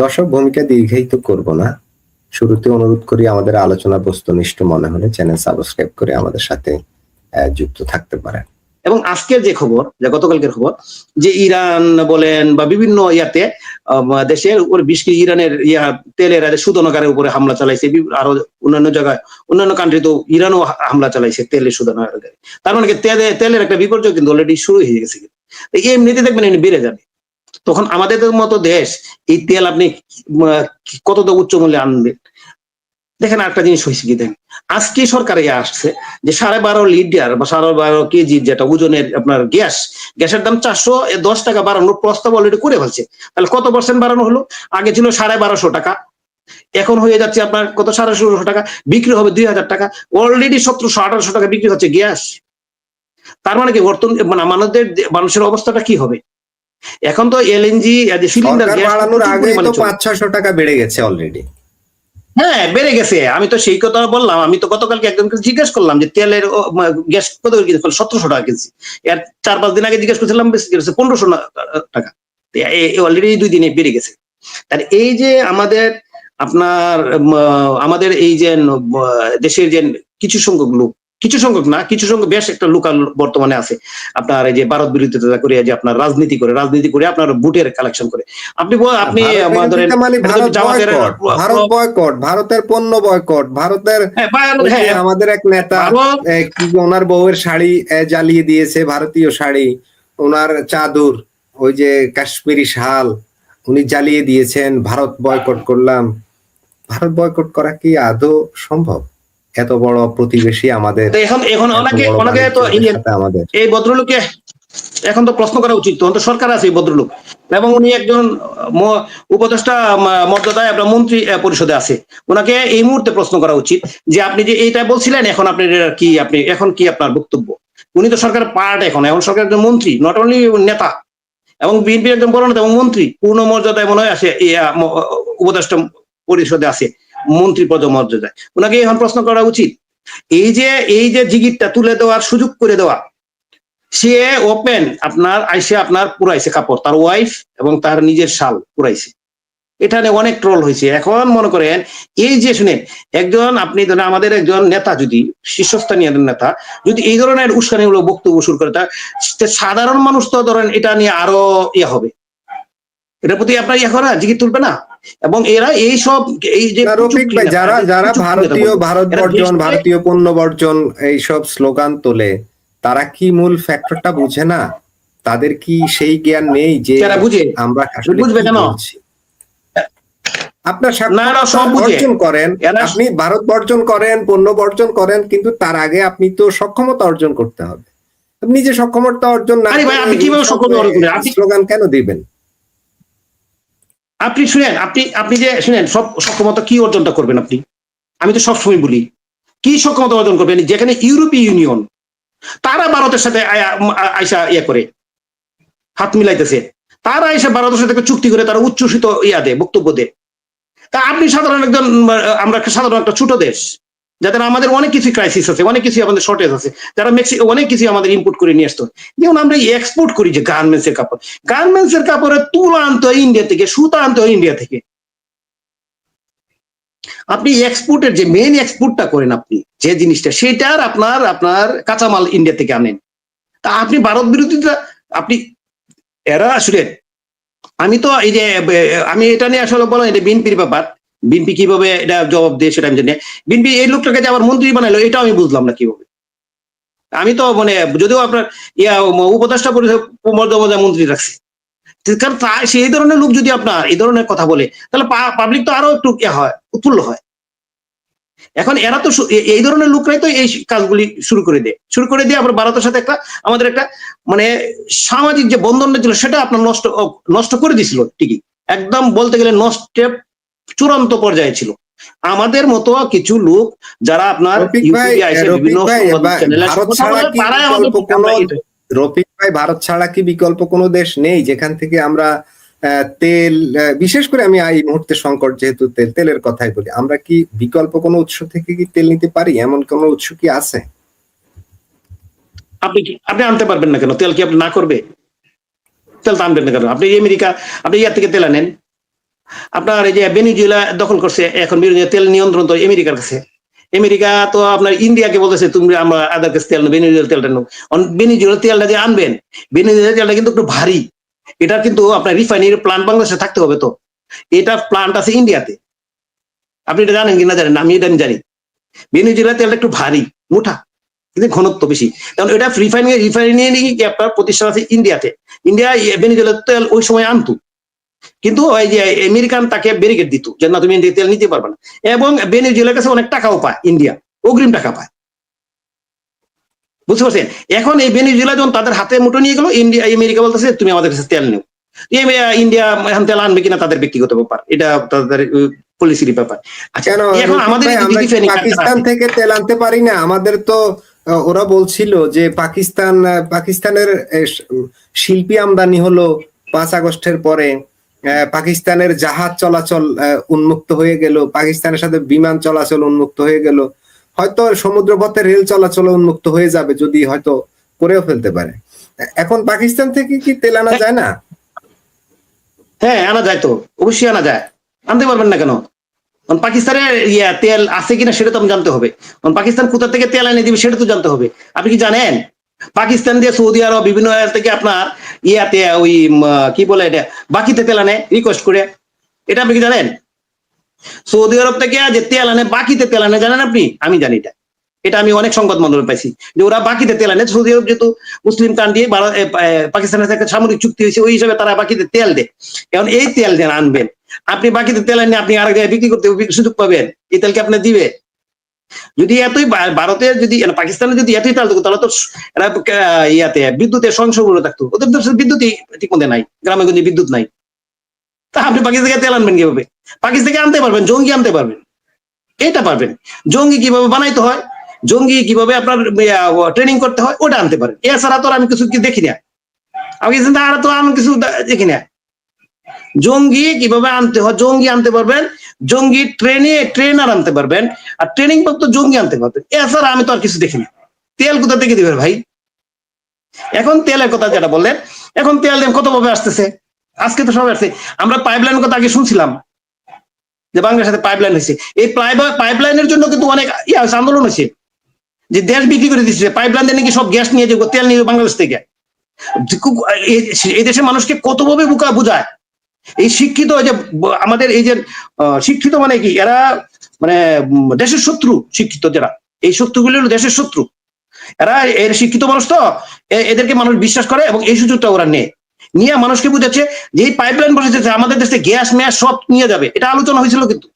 দর্শক, ভূমিকা দীর্ঘায়িত করব না। শুরুতে অনুরোধ করি, আমাদের আলোচনা বস্তুনিষ্ঠ মনে হলে চ্যানেল সাবস্ক্রাইব করে আমাদের সাথে যুক্ত থাকতে পারেন। এবং আজকের যে খবর, যে গতকালকের খবর, যে ইরান বলেন বা বিভিন্ন ইয়াতে দেশের উপরে বিশেষ করে ইরানের তেলের শোধনাগারের উপরে হামলা চালাইছে, আরো অন্যান্য জায়গায় অন্যান্য কান্ট্রি তো ইরানও হামলা চালাইছে তেলের শোধনাগারে। তার মানে কি তেলের একটা বিপর্যয় কিন্তু অলরেডি শুরু হয়ে গেছে। এমনিতে দেখবেন এমনি বেড়ে যাবে। তখন আমাদের মতো দেশ এই তেল আপনি কত উচ্চ মূল্যে আনবেন। দেখেন একটা জিনিস হয়েছে কি, দেখেন আজকে সরকারে আসছে যে 12.5 লিটার বা 12.5 কেজি যেটা ওজনের আপনার গ্যাসের দাম 410 টাকা বাড়ানোর প্রস্তাব অলরেডি করে ফেলছে। তাহলে কত % বাড়ানো হলো? আগে ছিল 1250 টাকা, এখন হয়ে যাচ্ছে আপনার কত 1650 টাকা, বিক্রি হবে 2000 টাকা। অলরেডি 1700-1800 টাকা বিক্রি হচ্ছে গ্যাস। তার মানে কি মানে আমাদের মানুষের অবস্থাটা কি হবে? এখন তো এলএনজি সিলিন্ডার গ্যাস বাড়ানোর আগে তো 500-600 টাকা বেড়ে গেছে অলরেডি। হ্যাঁ, বেড়ে গেছে। আমি তো সেই কথা বললাম। আমি তো গতকালকে একজনকে জিজ্ঞেস করলাম যে তেলের গ্যাস কত কেজি, 1700 টাকা কেজি। এর 4-5 দিন আগে জিজ্ঞেস করছিলাম, 1500 টাকা। অলরেডি 2 দিনে বেড়ে গেছে। তার এই যে আমাদের এই যে দেশের যে কিছু সংখ্যক লোক, কিছু সংখ্যক বেশ একটা লোকাল বর্তমানে আছে আপনার এই যে ভারত বিরোধিতা করে, যে আপনার রাজনীতি করে আপনার ভোটের কালেকশন করে। আপনি ভারত বয়কট, ভারতের পণ্য বয়কট, ভারতের আমাদের এক নেতা ওনার বউয়ের শাড়ি জ্বালিয়ে দিয়েছে, ভারতীয় শাড়ি, ওনার চাদর, ওই যে কাশ্মীরি শাল উনি জ্বালিয়ে দিয়েছেন। ভারত বয়কট করলাম। ভারত বয়কট করা কি আদৌ সম্ভব? এত বড় প্রতিবেশী আমাদের। এখন অনেকে তো এই ভদ্রলোকে এখন তো প্রশ্ন করা উচিত, তখন তো সরকার আছে এই ভদ্রলোক, এবং উনি একজন উপদেষ্টা মর্যাদায় আপনার মন্ত্রী পরিষদে আছে। ওনাকে এই মুহূর্তে প্রশ্ন করা উচিত যে আপনি যে এইটা বলছিলেন, এখন আপনি এখন কি আপনার বক্তব্য? উনি তো সরকারের পার্ট, এখন সরকার একজন মন্ত্রী, নট অনলি নেতা, এবং বিএনপির একজন বড় নেতা এবং মন্ত্রী, পূর্ণ মর্যাদায় মনে হয় আসে উপদেষ্টা পরিষদে আছে, মন্ত্রী পদমর্যাদায়। ওনাকে এখন প্রশ্ন করা উচিত। এই যে জিগিরটা তুলে দেওয়ার সুযোগ করে দেওয়া, সে ওপেন আপনার পুরাইছে কাপড়, তার ওয়াইফ এবং তার নিজের শাল পুরাইছে। এটা নিয়ে অনেক ট্রোল হয়েছে। এখন মনে করেন এই যে শুনেন, আপনি ধরেন আমাদের একজন নেতা, যদি শীর্ষস্থানীয় নেতা যদি এই ধরনের উস্কানিমূলক বক্তব্য শুরু করে, সাধারণ মানুষ তো ধরেন এটা নিয়ে আরো হবে, এটার প্রতি আপনার করা জিগির তুলবে না। এবং এরা এই সব এই যে যারা ভারতীয় পণ্য বর্জন এইসব স্লোগান তোলে, তারা কি মূল ফ্যাক্টরটা বুঝে না? তাদের কি সেই জ্ঞান নেই যে আমরা বুঝবে কেন? আপনার বর্জন করেন, আপনি ভারত বর্জন করেন, পণ্য বর্জন করেন, কিন্তু তার আগে আপনি তো সক্ষমতা অর্জন করতে হবে। আপনি যে সক্ষমতা অর্জন না করে আপনি কিভাবে স্লোগান কেন দিবেন? আপনি শুনেন, আপনি যে শুনেন সব সক্ষমতা কি অর্জনটা করবেন আপনি? আমি তো সবসময় বলি, কি সক্ষমতা অর্জন করবেন? যেখানে ইউরোপীয় ইউনিয়ন তারা ভারতের সাথে আইসা করে হাত মিলাইতেছে, তারা এসে ভারতের সাথে চুক্তি করে তারা উচ্ছ্বসিত দেয়, বক্তব্য দেয়। তা আপনি আমরা সাধারণ একটা ছোট দেশ, যাদের আমাদের অনেক কিছু ক্রাইসিস আছে, অনেক কিছু আমাদের শর্টেজ আছে, যারা অনেক কিছু আমাদের ইম্পোর্ট করে নিয়ে আসতো। যেমন আমরা এক্সপোর্ট করি যে গার্মেন্টস এর কাপড়ের তুলা আনতে হয় ইন্ডিয়া থেকে, সুতা আনতে হয় ইন্ডিয়া থেকে। আপনি এক্সপোর্টের যে মেইন এক্সপোর্টটা করেন, আপনি যে জিনিসটা, সেটার আপনার কাঁচামাল ইন্ডিয়া থেকে আনেন। তা আপনি ভারত বিরোধিতা এরা আসলে, আমি তো এই যে আমি এটা নিয়ে আসলে বলা, এটা বিএনপির ব্যাপার, বিএনপি কিভাবে এটা জবাব দিয়ে সেটা আমি জানি। বিএনপি এই লোকটাকে যে আবার মন্ত্রী বানাইলো, এটাও আমি বুঝলাম না কিভাবে। আমি তো মানে যদিও আপনার উপদেষ্টা পরিষদ মর্যাদায় মন্ত্রী রাখছে, কারণ সেই ধরনের লোক যদি আপনার এই ধরনের কথা বলে, তাহলে পাবলিক তো আরো একটু উৎফুল্ল হয়। এখন এরা তো এই ধরনের লোকরাই তো এই কাজগুলি শুরু করে দিয়ে আবার ভারতের সাথে আমাদের একটা মানে সামাজিক যে বন্ধনটা ছিল, সেটা আপনার নষ্ট করে দিছিল। ঠিকই, একদম বলতে গেলে নষ্টের চূড়ান্ত পর্যায়ে ছিল। আমাদের মতো কিছু লোক যারা আপনার রফিক ভাই, ভারত ছাড়া কি বিকল্প কোনো দেশ নেই যেখান থেকে আমরা তেল, বিশেষ করে আমি এই মুহূর্তে সংকট যেহেতু তেলের কথাই বলি, আমরা কি বিকল্প কোনো উৎস থেকে কি তেল নিতে পারি? এমন কোন উৎস কি আছে? আপনি আনতে পারবেন না কেন? তেল কি আপনি না করবে? তেল তো আনবেন না কেন? আপনি আমেরিকা, আপনি ইয়ার থেকে তেল আনেন, আপনার এই যে ভেনেজুয়েলা দখল করছে, এখন ভেনেজুয়েলা তেল নিয়ন্ত্রণ তো আমেরিকার কাছে। আমেরিকা তো আপনার ইন্ডিয়াকে বলতেছে তুমি আমরা আদার কাছে তেল নেবো, ভেনেজুয়েলা তেলটা নেবো। ভেনেজুয়েলা তেলটা যে আনবেন, ভেনেজুয়েলা তেলটা কিন্তু একটু ভারী, এটা কিন্তু আপনার রিফাইনারি প্ল্যান্ট বাংলাদেশে থাকতে হবে। তো এটা প্ল্যান্ট আছে ইন্ডিয়াতে, আপনি এটা জানেন কিনা জানেন, আমি এটা জানি। ভেনেজুয়েলা তেলটা একটু ভারী, মোটা, কিন্তু ঘনত্ব বেশি, কারণ এটা রিফাইনারি আপনার প্রতিষ্ঠান আছে ইন্ডিয়াতে। ইন্ডিয়া ভেনেজুয়েলা তেল ওই সময় আনতো, কিন্তু ওই যে আমেরিকান তাকে ব্যারিকেড দিত যে না তুমি ইন্ডিয়া তেল নিতে পারবে না। এবং ভেনেজুয়েলার কাছে অনেক টাকাও পায়, ইন্ডিয়া অগ্রিম টাকা পায়, বুঝতে পারছেন? এখন এই ভেনেজুয়েলা যখন তাদের হাতে মুঠো নিয়ে গেল, ইন্ডিয়া আমেরিকা বলতেছে তুমি আমাদের কাছে তেল নেও। ইন্ডিয়া এখন তেল আনবে কিনা তাদের ব্যক্তিগত ব্যাপার, এটা তাদের পলিসির ব্যাপার। আচ্ছা, এখন আমাদের পাকিস্তান থেকে তেল আনতে পারি না? আমাদের তো ওরা বলছিল যে পাকিস্তানের শিল্পী আমদানি হলো 5 আগস্টের পরে, পাকিস্তানের জাহাজ চলাচল উন্মুক্ত হয়ে গেল, পাকিস্তানের সাথে বিমান চলাচল উন্মুক্ত হয়ে গেল, হয়তো সমুদ্রপথে রেল চলাচল উন্মুক্ত হয়ে যাবে যদি হয়তো করেও ফেলতে পারে। এখন পাকিস্তান থেকে কি তেল আনা যায় না? হ্যাঁ আনা যায়, তো অবশ্যই আনা যায়, আনতে পারবেন না কেন? পাকিস্তানের তেল আছে কিনা সেটা তো জানতে হবে। পাকিস্তান কোথা থেকে তেল এনে দিবে সেটা তো জানতে হবে। আপনি কি জানেন পাকিস্তান দিয়ে সৌদি আরব বিভিন্ন থেকে আপনার ইয়াতে ওই কি বলে এটা বাকিতে তেল আনে রিকোয়েস্ট করে, এটা আপনি কি জানেন? সৌদি আরব থেকে যে তেল আনে বাকিতে তেল আনে, জানেন আপনি? আমি জানি এটা, এটা আমি অনেক সংবাদ মাধ্যমে পাইছি যে ওরা বাকিতে তেল আনে। সৌদি আরব যেহেতু মুসলিম কান্ট্রি, পাকিস্তানের সাথে সামরিক চুক্তি হয়েছে, ওই হিসাবে তারা বাকিতে তেল দেয়। এখন এই তেল যেন আনবেন, আপনি বাকিতে তেল আনে আপনি আরেক জায়গায় বিক্রি করতে সুযোগ পাবেন, এই তেলকে আপনি দিবে? যদি এতই ভারতের যদি পাকিস্তানে যদি এতই তেল থাকতো তাহলে তো এরা ইয়াতে বিদ্যুতের সংশোধন থাকতো। ওদের তো বিদ্যুৎই ঠিক মতো নাই, গ্রামে গঞ্জে বিদ্যুৎ নাই, তা আপনি পাকিস্তান থেকে তেল আনবেন কিভাবে? পাকিস্তান থেকে আনতে পারবেন, জঙ্গি আনতে পারবেন, এটা পারবেন। জঙ্গি কিভাবে বানাইতে হয়, জঙ্গি কিভাবে আপনার ট্রেনিং করতে হয়, ওটা আনতে পারেন। এছাড়া তো আমি কিছু দেখি না, আমি কিছু দেখি না। জঙ্গি কিভাবে আনতে হয়, জঙ্গি আনতে পারবেন, জঙ্গি ট্রেনার আনতে পারবেন, আর ট্রেনিং প্রাপ্ত জঙ্গি আনতে পারবেন। এছাড়া আমি তো আর কিছু দেখি না। তেল কোথা থেকে দিবেন ভাই? এখন তেলের কথা যেটা বললেন, এখন তেল কত ভাবে আসতেছে, আজকে তো সব আসছে। আমরা পাইপলাইনের কথা আগে শুনছিলাম যে বাংলাদেশের সাথে পাইপলাইন হয়েছে, এই পাইপলাইনের জন্য কিন্তু অনেক আন্দোলন হয়েছে, যে দেশ বিক্রি করে দিচ্ছে পাইপলাইন দিয়ে নাকি সব গ্যাস নিয়ে যাবো, তেল নিয়ে বাংলাদেশ থেকে। এই দেশের মানুষকে কতভাবে বুঝায় এই শিক্ষিত, যে আমাদের এই যে শিক্ষিত মানে কি, এরা মানে দেশের শত্রু। শিক্ষিত যারা, এই শত্রুগুলি হলো দেশের শত্রু। এরা এর শিক্ষিত মানুষ, তো এদেরকে মানুষ বিশ্বাস করে এবং এই সুযোগটা ওরা নিয়ে মানুষকে বুঝাচ্ছে যে এই পাইপলাইন বসেছে আমাদের দেশে গ্যাস ম্যাস সব নিয়ে যাবে। এটা আলোচনা হয়েছিল কিন্তু